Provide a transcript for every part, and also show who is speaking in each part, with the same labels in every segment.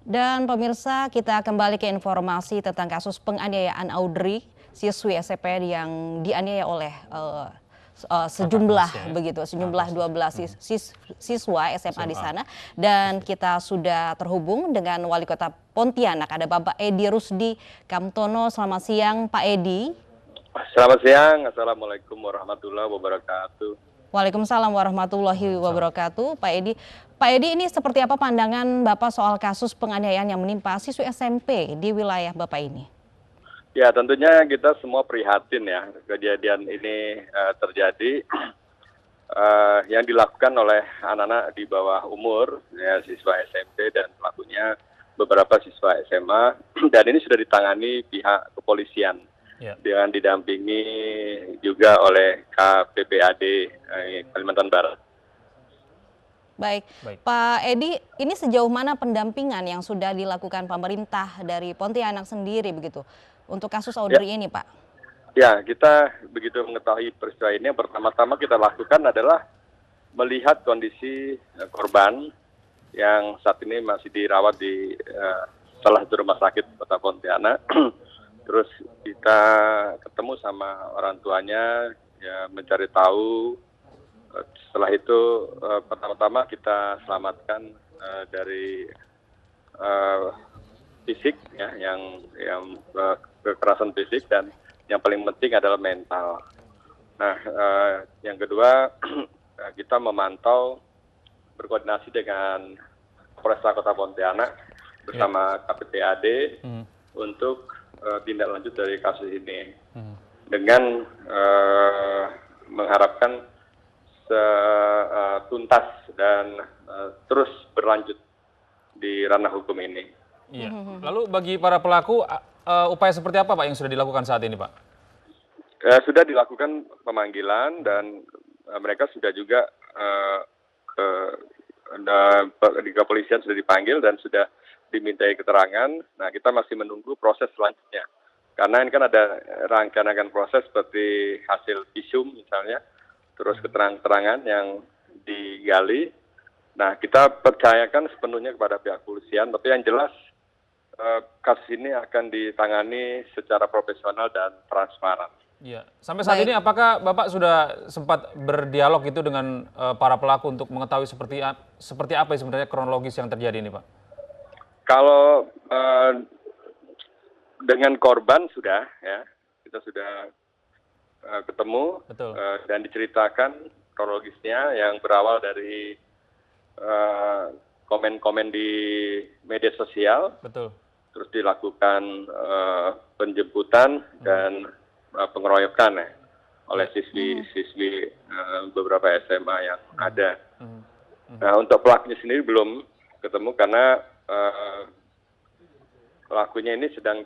Speaker 1: Dan pemirsa, kita kembali ke informasi tentang kasus penganiayaan Audrey, siswi SMP yang dianiaya oleh sejumlah 12 siswa SMA di sana. Dan kita sudah terhubung dengan Wali Kota Pontianak, ada Bapak Edi Rusdi Kamtono. Selamat siang Pak Edi.
Speaker 2: Selamat siang, Assalamualaikum warahmatullahi wabarakatuh.
Speaker 1: Waalaikumsalam warahmatullahi wabarakatuh. Pak Edi, ini seperti apa pandangan Bapak soal kasus penganiayaan yang menimpa siswi SMP di wilayah Bapak ini?
Speaker 2: Ya, tentunya kita semua prihatin ya kejadian ini terjadi yang dilakukan oleh anak-anak di bawah umur, ya, siswa SMP dan pelakunya beberapa siswa SMA, dan ini sudah ditangani pihak kepolisian. Ya. Dengan didampingi juga oleh KPPAD Kalimantan Barat.
Speaker 1: Baik, Pak Edi, ini sejauh mana pendampingan yang sudah dilakukan pemerintah dari Pontianak sendiri begitu untuk kasus Audrey ini, Pak?
Speaker 2: Ya, kita begitu mengetahui peristiwa ini, yang pertama-tama kita lakukan adalah melihat kondisi korban yang saat ini masih dirawat di salah satu rumah sakit Kota Pontianak. Terus kita ketemu sama orang tuanya, ya, mencari tahu. Setelah itu pertama-tama kita selamatkan dari fisik, ya, yang kekerasan fisik, dan yang paling penting adalah mental. Nah, yang kedua kita memantau, berkoordinasi dengan Polresta Kota Pontianak bersama KPPAD untuk tindak lanjut dari kasus ini, dengan mengharapkan tuntas dan terus berlanjut di ranah hukum ini.
Speaker 3: Iya. Lalu bagi para pelaku, upaya seperti apa Pak yang sudah dilakukan saat ini, Pak?
Speaker 2: Sudah dilakukan pemanggilan dan mereka sudah juga di kepolisian sudah dipanggil dan sudah dimintai keterangan. Nah, kita masih menunggu proses selanjutnya. Karena ini kan ada rangkaian proses seperti hasil visum misalnya, terus keterangan-keterangan yang digali. Nah, kita percayakan sepenuhnya kepada pihak kepolisian, tapi yang jelas kasus ini akan ditangani secara profesional dan transparan.
Speaker 3: Iya. Sampai saat ini apakah Bapak sudah sempat berdialog itu dengan para pelaku untuk mengetahui seperti apa sebenarnya kronologis yang terjadi ini, Pak?
Speaker 2: Kalau dengan korban sudah, ya, kita sudah ketemu dan diceritakan kronologisnya yang berawal dari komen-komen di media sosial.
Speaker 3: Betul.
Speaker 2: Terus dilakukan penjemputan dan pengeroyokan, ya, oleh siswi beberapa SMA yang ada. Nah, untuk pelakunya sendiri belum ketemu karena pelakunya ini sedang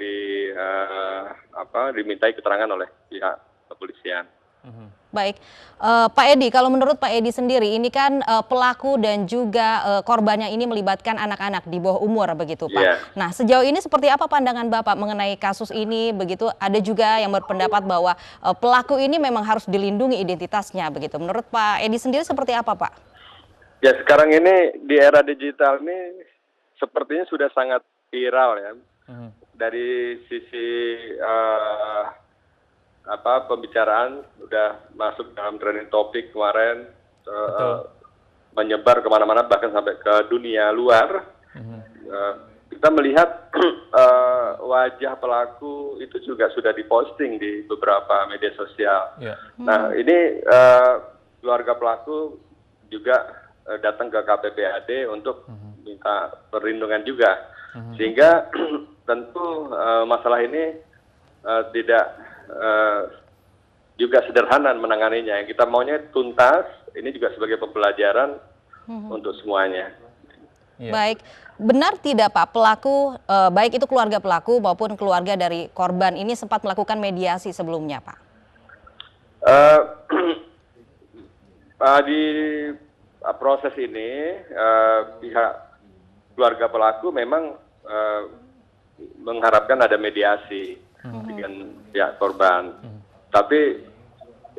Speaker 2: dimintai keterangan oleh pihak kepolisian.
Speaker 1: Baik, Pak Edi, kalau menurut Pak Edi sendiri, ini kan pelaku dan juga korbannya ini melibatkan anak-anak di bawah umur begitu, Pak. Yeah. Nah, sejauh ini seperti apa pandangan Bapak mengenai kasus ini begitu? Ada juga yang berpendapat bahwa pelaku ini memang harus dilindungi identitasnya begitu. Menurut Pak Edi sendiri seperti apa, Pak?
Speaker 2: Ya, sekarang ini di era digital ini sepertinya sudah sangat viral, ya. Dari sisi pembicaraan sudah masuk dalam trending topik kemarin, menyebar kemana-mana bahkan sampai ke dunia luar. Kita melihat wajah pelaku itu juga sudah diposting di beberapa media sosial. Nah, ini keluarga pelaku juga datang ke KPPAD untuk minta perlindungan juga, sehingga tentu masalah ini tidak juga sederhana menanganinya. Yang kita maunya tuntas, ini juga sebagai pembelajaran untuk semuanya.
Speaker 1: Baik, benar tidak Pak pelaku, baik itu keluarga pelaku maupun keluarga dari korban ini sempat melakukan mediasi sebelumnya, Pak?
Speaker 2: Di proses ini pihak keluarga pelaku memang mengharapkan ada mediasi dengan pihak korban, tapi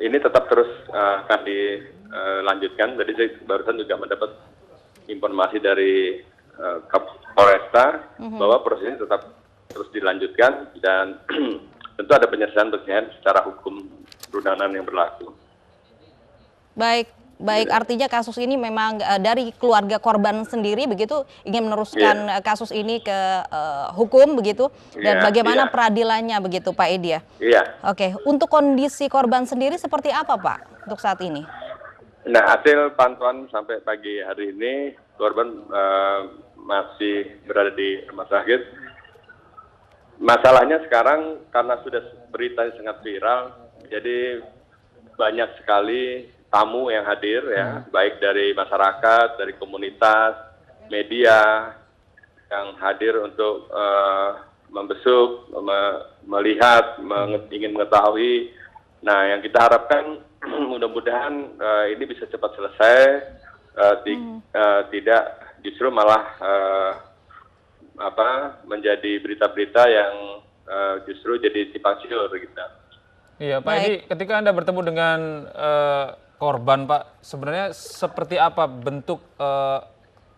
Speaker 2: ini tetap terus akan dilanjutkan. Jadi saya barusan juga mendapat informasi dari Kapolresta bahwa proses ini tetap terus dilanjutkan dan tentu ada penyelesaian secara hukum perundangan yang berlaku.
Speaker 1: Baik, artinya kasus ini memang dari keluarga korban sendiri begitu ingin meneruskan kasus ini ke hukum begitu, dan bagaimana peradilannya begitu Pak Edi ya?
Speaker 2: Iya.
Speaker 1: Oke, untuk kondisi korban sendiri seperti apa Pak untuk saat ini?
Speaker 2: Nah, hasil pantauan sampai pagi hari ini korban masih berada di rumah sakit. Masalahnya sekarang karena sudah beritanya sangat viral, jadi banyak sekali tamu yang hadir ya, baik dari masyarakat, dari komunitas, media yang hadir untuk membesuk, melihat, ingin mengetahui. Nah, yang kita harapkan mudah-mudahan ini bisa cepat selesai, tidak justru malah menjadi berita-berita yang justru jadi simpang siur gitu.
Speaker 3: Iya, Pak Edi, ketika Anda bertemu dengan korban, Pak, sebenarnya seperti apa bentuk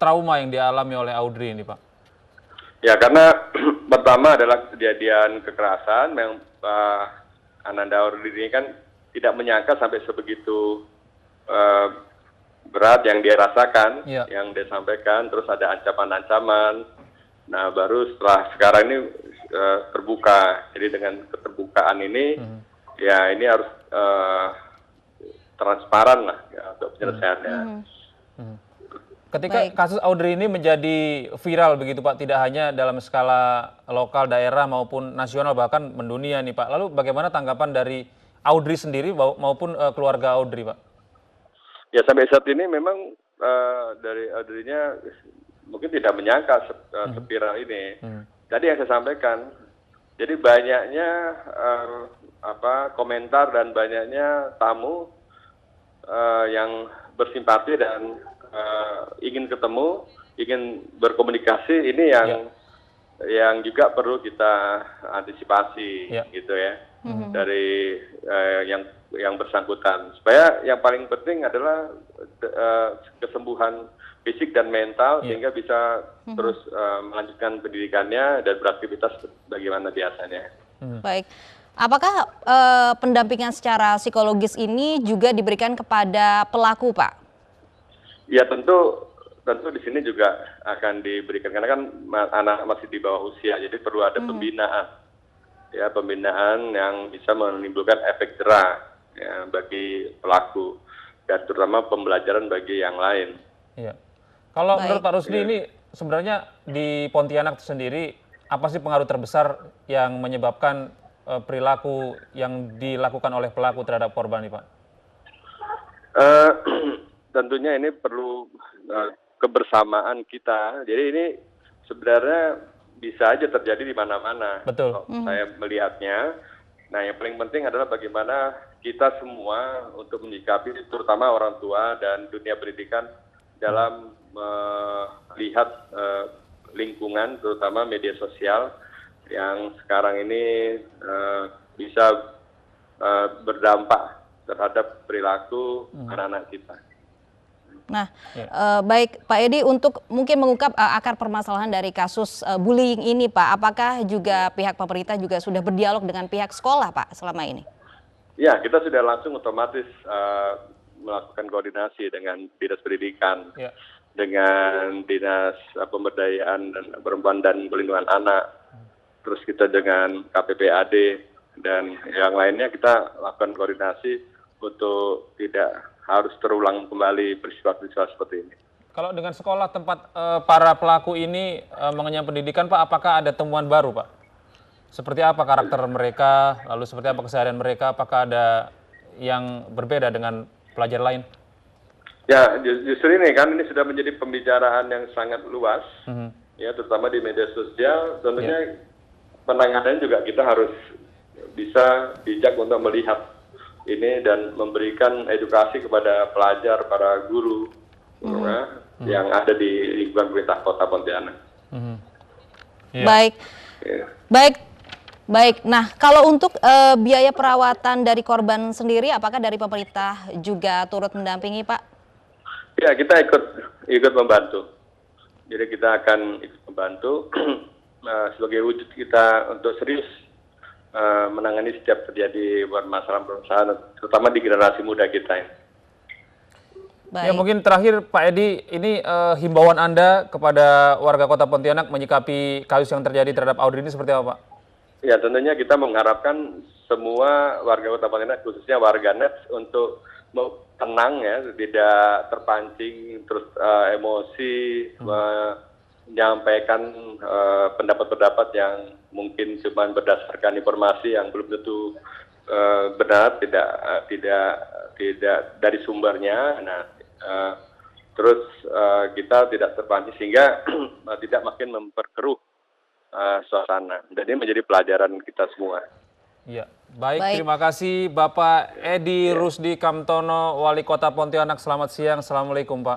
Speaker 3: trauma yang dialami oleh Audrey ini, Pak?
Speaker 2: Ya, karena pertama adalah kejadian kekerasan yang Ananda Audrey ini kan tidak menyangka sampai sebegitu berat yang dia rasakan, yang dia sampaikan, terus ada ancaman-ancaman. Nah, baru setelah sekarang ini terbuka. Jadi dengan keterbukaan ini, ya ini harus transparan lah ya, untuk penyelesaiannya.
Speaker 3: Ketika kasus Audrey ini menjadi viral begitu Pak, tidak hanya dalam skala lokal, daerah maupun nasional bahkan mendunia nih Pak. Lalu bagaimana tanggapan dari Audrey sendiri maupun keluarga Audrey Pak?
Speaker 2: Ya sampai saat ini memang dari Audrey-nya mungkin tidak menyangka seviral ini. Tadi yang saya sampaikan, jadi banyaknya komentar dan banyaknya tamu yang bersimpati dan ingin ketemu, ingin berkomunikasi, ini yang juga perlu kita antisipasi gitu ya, dari yang bersangkutan. Supaya yang paling penting adalah kesembuhan fisik dan mental sehingga bisa terus melanjutkan pendidikannya dan beraktivitas bagaimana biasanya.
Speaker 1: Baik. Apakah pendampingan secara psikologis ini juga diberikan kepada pelaku, Pak?
Speaker 2: Ya tentu di sini juga akan diberikan karena kan anak masih di bawah usia, jadi perlu ada pembinaan, ya pembinaan yang bisa menimbulkan efek jerah ya, bagi pelaku dan terutama pembelajaran bagi yang lain.
Speaker 3: Iya. Kalau menurut Pak Rusdi ini sebenarnya di Pontianak sendiri apa sih pengaruh terbesar yang menyebabkan perilaku yang dilakukan oleh pelaku terhadap korban nih Pak?
Speaker 2: Tentunya ini perlu kebersamaan kita. Jadi ini sebenarnya bisa aja terjadi di mana-mana.
Speaker 3: Betul.
Speaker 2: Saya melihatnya. Nah, yang paling penting adalah bagaimana kita semua untuk menyikapi, terutama orang tua dan dunia pendidikan dalam melihat lingkungan, terutama media sosial yang sekarang ini bisa berdampak terhadap perilaku anak-anak kita.
Speaker 1: Nah, baik Pak Edi, untuk mungkin mengungkap akar permasalahan dari kasus bullying ini Pak, apakah juga pihak pemerintah juga sudah berdialog dengan pihak sekolah Pak selama ini? Ya, kita sudah langsung otomatis melakukan koordinasi dengan Dinas Pendidikan, dengan Dinas Pemberdayaan dan Perempuan dan Perlindungan Anak, terus kita dengan KPPAD dan yang lainnya kita lakukan koordinasi untuk tidak harus terulang kembali peristiwa-peristiwa seperti ini.
Speaker 3: Kalau dengan sekolah tempat para pelaku ini mengenyam pendidikan Pak, apakah ada temuan baru Pak? Seperti apa karakter mereka, lalu seperti apa keseharian mereka, apakah ada yang berbeda dengan pelajar lain?
Speaker 2: Ya, justru ini kan ini sudah menjadi pembicaraan yang sangat luas, ya terutama di media sosial. Tentunya penanganannya juga kita harus bisa bijak untuk melihat ini dan memberikan edukasi kepada pelajar, para guru yang ada di lingkungan pemerintah Kota Pontianak.
Speaker 1: Baik. Nah, kalau untuk biaya perawatan dari korban sendiri, apakah dari pemerintah juga turut mendampingi, Pak?
Speaker 2: Ya, kita ikut membantu. Jadi kita akan ikut membantu sebagai wujud kita untuk serius menangani setiap terjadi permasalahan, terutama di generasi muda kita.
Speaker 1: Baik.
Speaker 3: Ya mungkin terakhir Pak Edi, ini himbauan Anda kepada warga Kota Pontianak menyikapi kasus yang terjadi terhadap Audrey ini seperti apa, Pak?
Speaker 2: Ya, tentunya kita mengharapkan semua warga Kota Pontianak, khususnya warganet, untuk tenang ya, tidak terpancing terus emosi, menyampaikan pendapat-pendapat yang mungkin cuma berdasarkan informasi yang belum tentu benar, tidak dari sumbernya. Nah, terus kita tidak terpancing sehingga tidak makin memperkeruh suasana. Dan ini menjadi pelajaran kita semua.
Speaker 3: Ya, baik. Terima kasih Bapak Edi Rusdi Kamtono, Wali Kota Pontianak. Selamat siang. Assalamualaikum, Pak.